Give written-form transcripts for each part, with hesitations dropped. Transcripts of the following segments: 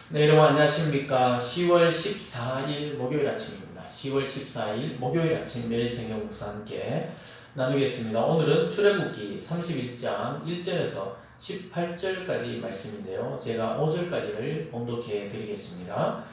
네, 여러분 안녕하십니까. 10월 14일 목요일 아침입니다. 10월 14일 목요일 아침 매일 성경 묵상 함께 나누겠습니다. 오늘은 출애굽기 31장 1절에서 18절까지 말씀인데요. 제가 5절까지를 봉독해 드리겠습니다.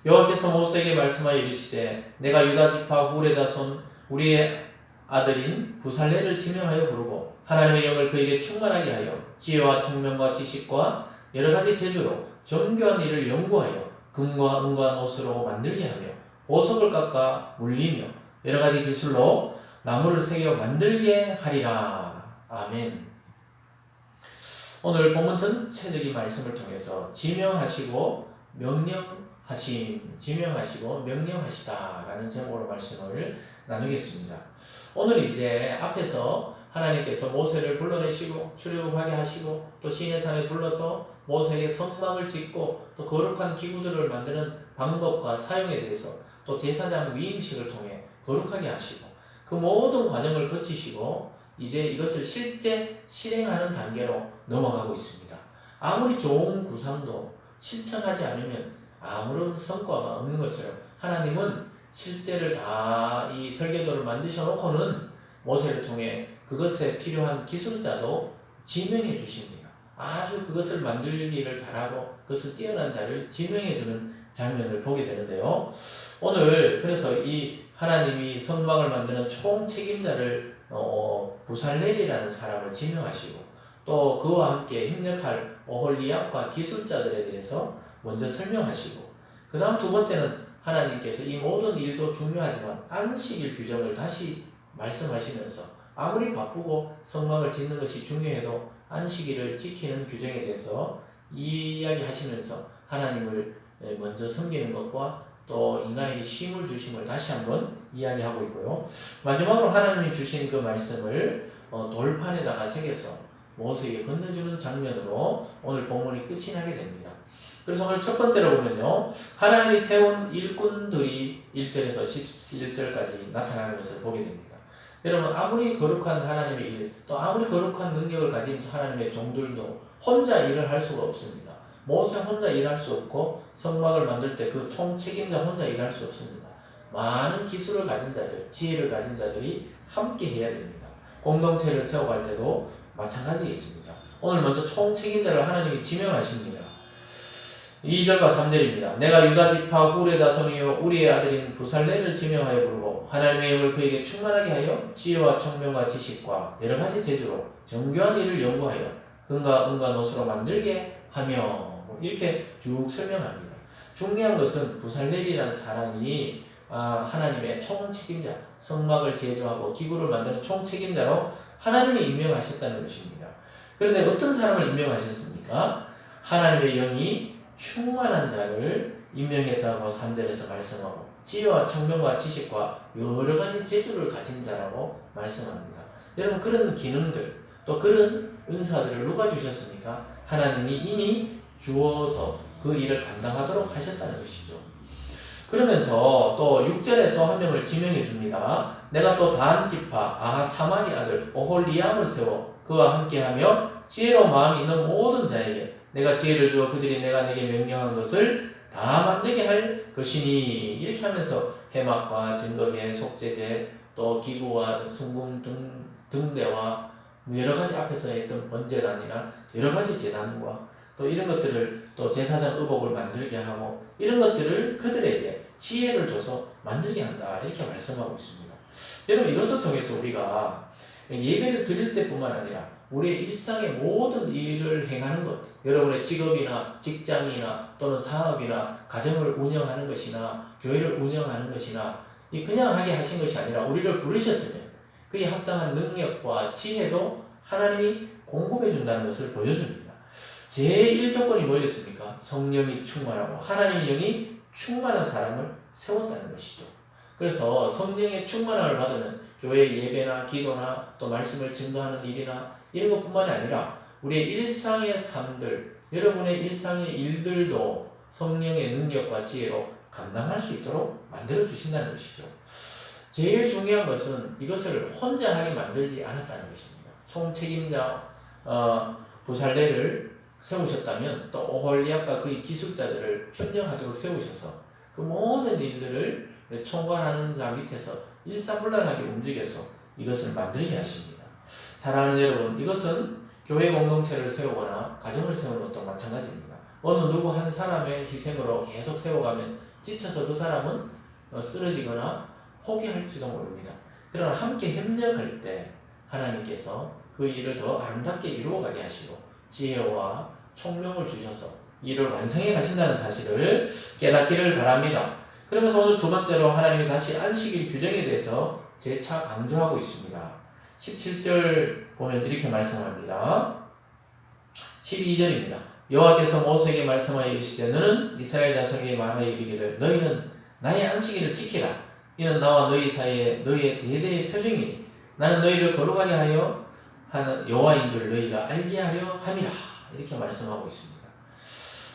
여호와께서 모세에게 말씀하여 이르시되 내가 유다 지파 후레 자손 우리의 아들인 부살레를 지명하여 부르고 하나님의 영을 그에게 충만하게 하여 지혜와 총명과 지식과 여러 가지 재주로 정교한 일을 연구하여 금과 은과 옷으로 만들게 하며 보석을 깎아 물리며 여러 가지 기술로 나무를 새겨 만들게 하리라. 아멘. 오늘 본문 전체적인 말씀을 통해서 지명하시고 명령하시다라는 제목으로 말씀을 나누겠습니다. 오늘 이제 앞에서 하나님께서 모세를 불러내시고 출애굽하게 하시고 또 시내산에 불러서 모세에게 성막을 짓고 또 거룩한 기구들을 만드는 방법과 사용에 대해서 또 제사장 위임식을 통해 거룩하게 하시고 그 모든 과정을 거치시고 이제 이것을 실제 실행하는 단계로 넘어가고 있습니다. 아무리 좋은 구상도 실천하지 않으면 아무런 성과가 없는 것처럼 하나님은 실제를 다 이 설계도를 만드셔 놓고는 모세를 통해 그것에 필요한 기술자도 지명해 주십니다. 아주 그것을 만들기를 잘하고 그것을 뛰어난 자를 지명해 주는 장면을 보게 되는데요. 오늘 그래서 이 하나님이 성막을 만드는 총책임자를 부살렐이라는 사람을 지명하시고 또 그와 함께 협력할 오홀리압과 기술자들에 대해서 먼저 설명하시고 그 다음 두 번째는 하나님께서 이 모든 일도 중요하지만 안식일 규정을 다시 말씀하시면서 아무리 바쁘고 성막을 짓는 것이 중요해도 안식일을 지키는 규정에 대해서 이야기하시면서 하나님을 먼저 섬기는 것과 또 인간에게 쉼을 주심을 다시 한번 이야기하고 있고요. 마지막으로 하나님이 주신 그 말씀을 돌판에다가 새겨서 모세에게 건네주는 장면으로 오늘 본문이 끝이 나게 됩니다. 그래서 오늘 첫 번째로 보면요. 하나님이 세운 일꾼들이 1절에서 11절까지 나타나는 것을 보게 됩니다. 여러분 아무리 거룩한 하나님의 일, 또 아무리 거룩한 능력을 가진 하나님의 종들도 혼자 일을 할 수가 없습니다. 모세 혼자 일할 수 없고 성막을 만들 때 그 총책임자 혼자 일할 수 없습니다. 많은 기술을 가진 자들, 지혜를 가진 자들이 함께 해야 됩니다. 공동체를 세워갈 때도 마찬가지겠습니다. 오늘 먼저 총책임자를 하나님이 지명하십니다. 2절과 3절입니다. 내가 유다 지파 후레 자손이요 우리의 아들인 부살레를 지명하여 부르고 하나님의 영을 그에게 충만하게 하여 지혜와 총명과 지식과 여러 가지 재주로 정교한 일을 연구하여 금과 은과 노스로 만들게 하며 이렇게 쭉 설명합니다. 중요한 것은 부살렐이라는 사람이 하나님의 총책임자, 성막을 제조하고 기구를 만드는 총책임자로 하나님이 임명하셨다는 것입니다. 그런데 어떤 사람을 임명하셨습니까? 하나님의 영이 충만한 자를 임명했다고 3절에서 말씀하고 지혜와 총명과 지식과 여러 가지 재주를 가진 자라고 말씀합니다. 여러분 그런 기능들 또 그런 은사들을 누가 주셨습니까? 하나님이 이미 주어서 그 일을 감당하도록 하셨다는 것이죠. 그러면서 또 6절에 또 한 명을 지명해 줍니다. 내가 또 단 지파 사막의 아들 오홀리암을 세워 그와 함께하며 지혜로 마음이 있는 모든 자에게 내가 지혜를 주어 그들이 내가 내게 명령한 것을 다 만들게 할 것이니 이렇게 하면서 해막과 증거계, 속죄제, 또 기구와 순금 등대와 여러 가지 앞에서 했던 번제단이나 여러 가지 제단과 또 이런 것들을 또 제사장 의복을 만들게 하고 이런 것들을 그들에게 지혜를 줘서 만들게 한다 이렇게 말씀하고 있습니다. 여러분 이것을 통해서 우리가 예배를 드릴 때뿐만 아니라 우리의 일상의 모든 일을 행하는 것, 여러분의 직업이나 직장이나 또는 사업이나 가정을 운영하는 것이나 교회를 운영하는 것이나 그냥 하게 하신 것이 아니라 우리를 부르셨으면 그에 합당한 능력과 지혜도 하나님이 공급해 준다는 것을 보여줍니다. 제1조건이 뭐였습니까? 성령이 충만하고 하나님의 영이 충만한 사람을 세웠다는 것이죠. 그래서 성령의 충만함을 받으면 교회의 예배나 기도나 또 말씀을 증거하는 일이나 이런 것뿐만이 아니라 우리의 일상의 삶들, 여러분의 일상의 일들도 성령의 능력과 지혜로 감당할 수 있도록 만들어 주신다는 것이죠. 제일 중요한 것은 이것을 혼자 하게 만들지 않았다는 것입니다. 총책임자 부살레를 세우셨다면 또 오홀리압과 그의 기술자들을 협력하도록 세우셔서 그 모든 일들을 총괄하는 자 밑에서 일사불란하게 움직여서 이것을 만들게 하십니다. 사랑하는 여러분, 이것은 교회 공동체를 세우거나 가정을 세우는 것도 마찬가지입니다. 어느 누구 한 사람의 희생으로 계속 세워가면 지쳐서 그 사람은 쓰러지거나 포기할지도 모릅니다. 그러나 함께 협력할 때 하나님께서 그 일을 더 아름답게 이루어가게 하시고 지혜와 총명을 주셔서 일을 완성해 가신다는 사실을 깨닫기를 바랍니다. 그러면서 오늘 두 번째로 하나님이 다시 안식일 규정에 대해서 재차 강조하고 있습니다. 17절 보면 이렇게 말씀합니다. 12절입니다. 여호와께서 모세에게 말씀하여 이르시되 너는 이스라엘 자손에게 말하여 이르기를 너희는 나의 안식일을 지키라. 이는 나와 너희 사이에 너희의 대대의 표징이니 나는 너희를 거룩하게 하여 하는 여호와인 줄 너희가 알게 하려 함이라. 이렇게 말씀하고 있습니다.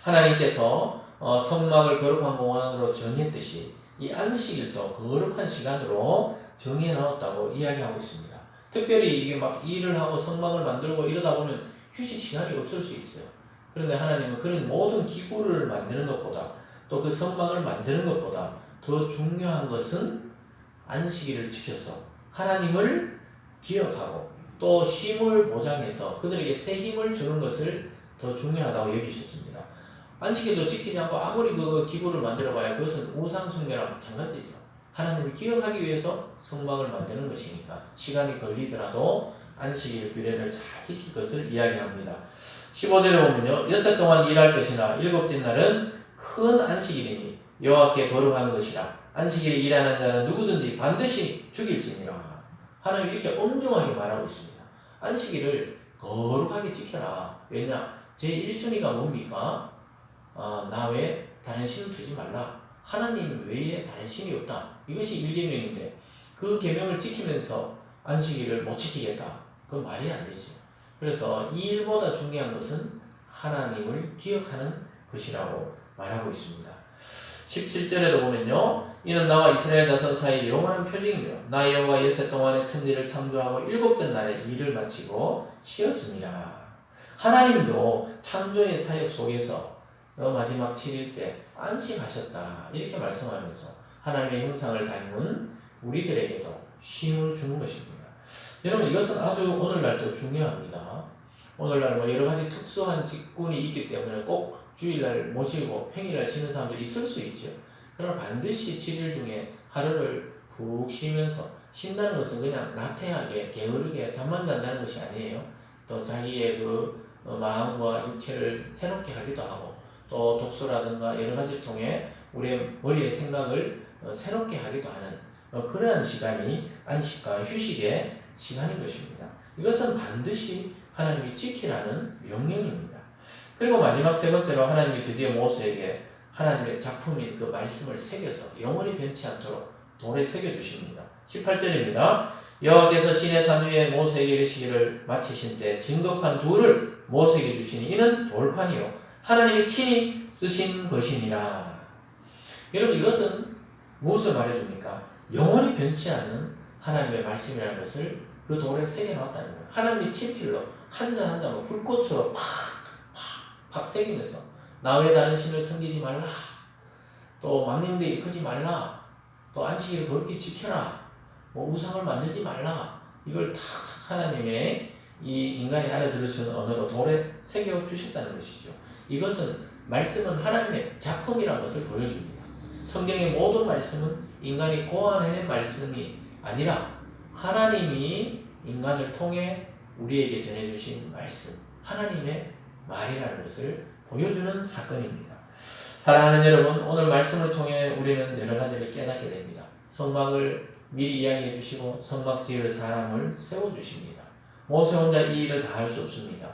하나님께서 성막을 거룩한 공간으로 정했듯이 이 안식일도 거룩한 시간으로 정해 넣었다고 이야기하고 있습니다. 특별히 이게 막 일을 하고 성막을 만들고 이러다 보면 휴식 시간이 없을 수 있어요. 그런데 하나님은 그런 모든 기구를 만드는 것보다 또 그 성막을 만드는 것보다 더 중요한 것은 안식일을 지켜서 하나님을 기억하고 또 쉼을 보장해서 그들에게 새 힘을 주는 것을 더 중요하다고 여기셨습니다. 안식일도 지키지 않고 아무리 그 기구를 만들어 봐야 그것은 우상숭배랑 마찬가지죠. 하나님을 기억하기 위해서 성막을 만드는 것이니까 시간이 걸리더라도 안식일 규례를 잘 지킬 것을 이야기합니다. 15절에 보면요. 여섯 동안 일할 것이나 일곱째 날은 큰 안식일이니 여호와께 거룩한 것이라. 안식일에 일하는 자는 누구든지 반드시 죽일지니라. 하나님 이렇게 엄중하게 말하고 있습니다. 안식일을 거룩하게 지켜라. 왜냐? 제 1순위가 뭡니까? 나 외에 다른 신을 두지 말라. 하나님 외에 다른 신이 없다. 이것이 1계명인데 그 계명을 지키면서 안식일을 못 지키겠다. 그건 말이 안 되죠. 그래서 이 일보다 중요한 것은 하나님을 기억하는 것이라고 말하고 있습니다. 17절에도 보면요. 이는 나와 이스라엘 자손 사이에 영원한 표징이며 나 여호와 엿새 동안에 천지를 창조하고 일곱째 날에 일을 마치고 쉬었습니다. 하나님도 창조의 사역 속에서 마지막 7일째 안식하셨다. 이렇게 말씀하면서 하나님의 형상을 닮은 우리들에게도 쉼을 주는 것입니다. 여러분 이것은 아주 오늘날도 중요합니다. 오늘날 뭐 여러 가지 특수한 직군이 있기 때문에 꼭 주일날 모시고 평일날 쉬는 사람도 있을 수 있죠. 그러나 반드시 7일 중에 하루를 푹 쉬면서 쉰다는 것은 그냥 나태하게 게으르게 잠만 잔다는 것이 아니에요. 또 자기의 그 마음과 육체를 새롭게 하기도 하고 또 독서라든가 여러 가지를 통해 우리의 머리의 생각을 새롭게 하기도 하는 그러한 시간이 안식과 휴식의 시간인 것입니다. 이것은 반드시 하나님이 지키라는 명령입니다. 그리고 마지막 세 번째로 하나님이 드디어 모세에게 하나님의 작품인 그 말씀을 새겨서 영원히 변치 않도록 돌에 새겨주십니다. 18절입니다. 여호와께서 시내산 위에 모세에게 이르시기를 마치신 때 진급한 돌을 모세에게 주시니 이는 돌판이요 하나님이 친히 쓰신 것이니라. 여러분 이것은 무엇을 말해줍니까? 영원히 변치 않는 하나님의 말씀이라는 것을 그 돌에 새겨놨다는 거예요. 하나님이 친필로 한 장 한 장을 불꽃으로 팍 새기면서 나 외에 다른 신을 섬기지 말라. 또 망령되 일컫지 말라. 또 안식일을 거룩히 지켜라. 뭐 우상을 만들지 말라. 이걸 다 하나님의 이 인간이 알아들을 수 있는 언어로 돌에 새겨주셨다는 것이죠. 이것은 말씀은 하나님의 작품이라는 것을 보여줍니다. 성경의 모든 말씀은 인간이 고안해낸 말씀이 아니라 하나님이 인간을 통해 우리에게 전해주신 말씀, 하나님의 말이라는 것을 보여주는 사건입니다. 사랑하는 여러분, 오늘 말씀을 통해 우리는 여러 가지를 깨닫게 됩니다. 성막을 미리 이야기해 주시고 성막 지을 사람을 세워주십니다. 모세 혼자 이 일을 다 할 수 없습니다.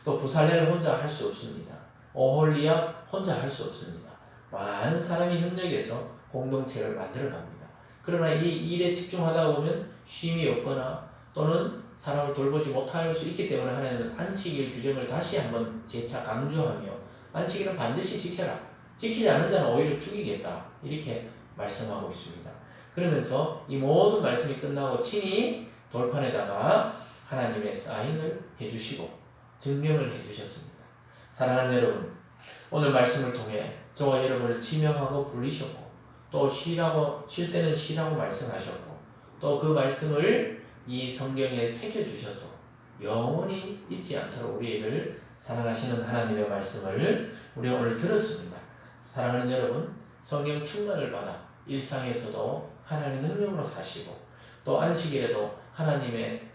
또 부살레를 혼자 할 수 없습니다. 오홀리압 혼자 할 수 없습니다. 많은 사람이 협력해서 공동체를 만들어갑니다. 그러나 이 일에 집중하다 보면 쉼이 없거나 또는 사람을 돌보지 못할 수 있기 때문에 하나님은 안식일 규정을 다시 한번 재차 강조하며 안식일은 반드시 지켜라. 지키지 않는 자는 오히려 죽이겠다. 이렇게 말씀하고 있습니다. 그러면서 이 모든 말씀이 끝나고 친히 돌판에다가 하나님의 사인을 해주시고 증명을 해주셨습니다. 사랑하는 여러분, 오늘 말씀을 통해 저와 여러분을 지명하고 부르셨고 또 쉴 때는 쉬라고 말씀하셨고 또 그 말씀을 이 성경에 새겨주셔서 영원히 잊지 않도록 우리를 사랑하시는 하나님의 말씀을 우리 오늘 들었습니다. 사랑하는 여러분, 성령 충만을 받아 일상에서도 하나님의 능력으로 사시고 또 안식일에도 하나님의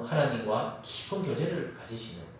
하나님과 깊은 교제를 가지시는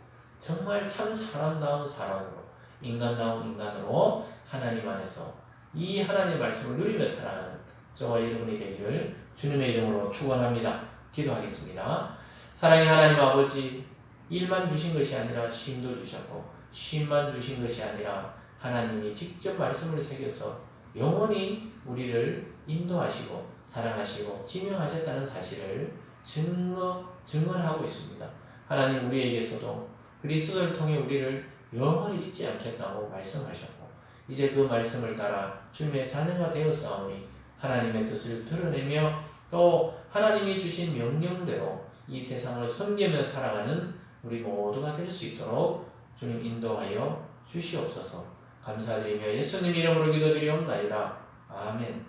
정말 참 사람다운 사람으로 인간다운 인간으로 하나님 안에서 이 하나님의 말씀을 누리며 살아가는 저와 여러분이 되기를 주님의 이름으로 축원합니다. 기도하겠습니다. 사랑의 하나님 아버지, 일만 주신 것이 아니라 쉼도 주셨고 쉼만 주신 것이 아니라 하나님이 직접 말씀을 새겨서 영원히 우리를 인도하시고 사랑하시고 지명하셨다는 사실을 증언하고 있습니다. 하나님, 우리에게서도 그리스도를 통해 우리를 영원히 잊지 않겠다고 말씀하셨고 이제 그 말씀을 따라 주님의 자녀가 되었사오니 하나님의 뜻을 드러내며 또 하나님이 주신 명령대로 이 세상을 섬기며 살아가는 우리 모두가 될 수 있도록 주님 인도하여 주시옵소서. 감사드리며 예수님 이름으로 기도드리옵나이다. 아멘.